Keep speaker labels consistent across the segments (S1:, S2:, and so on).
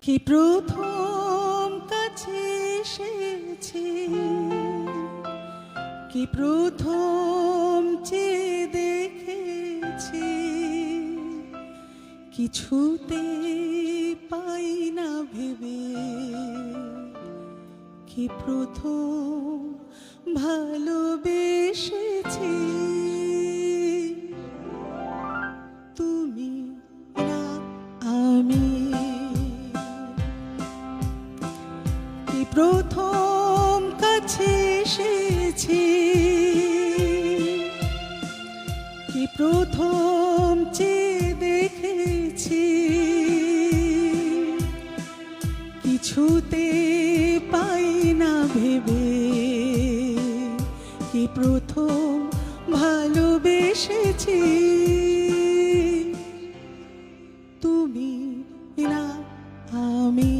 S1: কি প্রথম কাছে এসেছি, কি প্রথম চেয়ে দেখেছি, কিছুতে পাই না ভেবে, কি প্রথম ভালোবেসেছি। তুমি না আমি, কি প্রথম কাছে এসেছি, কি প্রথম চেয়ে দেখেছি, কিছুতে পাই না ভেবে, কি প্রথম ভালোবেসেছি। তুমি না আমি,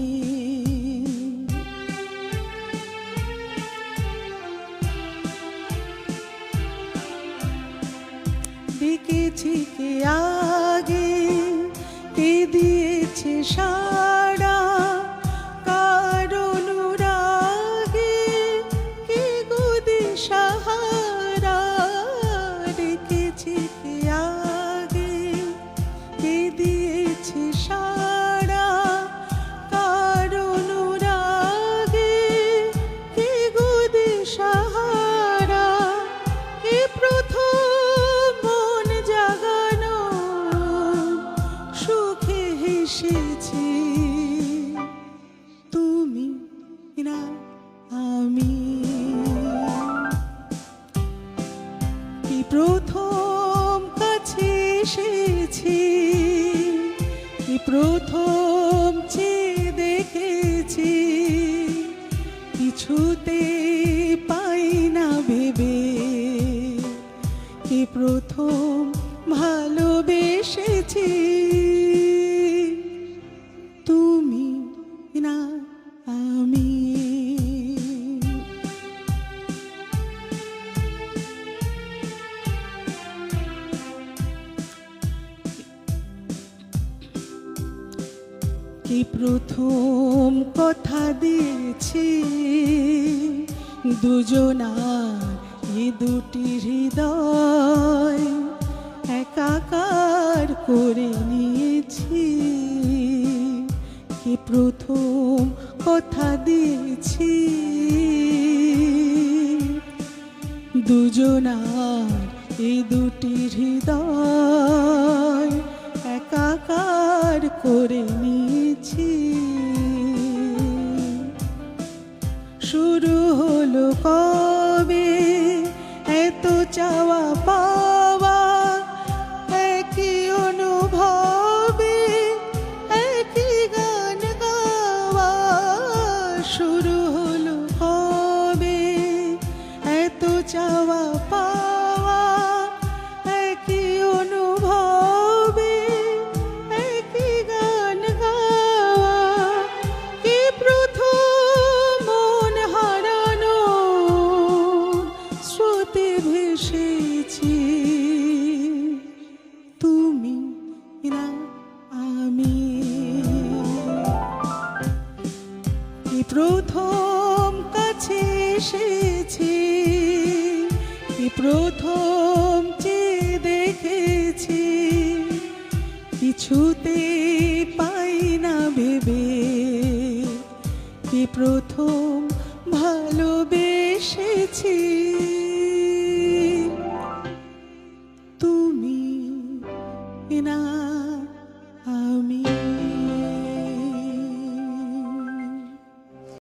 S1: ডেকেছি কে আগে, কে দিয়েছে সাড়া, কার অনুরাগে কে গো দিশাহারা। ডেকেছি কে আগে, কে দিয়েছে সাড়া, কার অনুরাগে কে গো দিশাহারা। এ প্রথম মন জাগানো সুখে হেসেছি। তুমি না আমি, কি প্রথম কাছে এসেছি, কি প্রথম চেয়ে দেখেছি, কিছুতে পাই না ভেবে, কি প্রথম ভালোবেসেছি। তুমি না আমি, কি প্রথম কথা দিয়েছি, দুজনার এ দুটি হৃদয় একাকার করে নিয়েছি। কি প্রথম কথা দিয়েছি, দুজনার এই দুটি হৃদয় একাকার করে নিয়েছি। শুরু হলো কবে এত চাওয়া পাওয়া, একই অনুভবে একই গান গাওয়া। শুরু হলো কবে এত চাওয়া পাওয়া, একই অনুভবে একই গান গাওয়া। কি প্রথম মন হারানো স্রোতে ভেসেছি। তুমি না আমি, কি প্রথম কাছে এসেছি, কি প্রথম চেয়ে দেখেছি, কিছুতে পাই না ভেবে, কি প্রথম ভালোবেসেছি।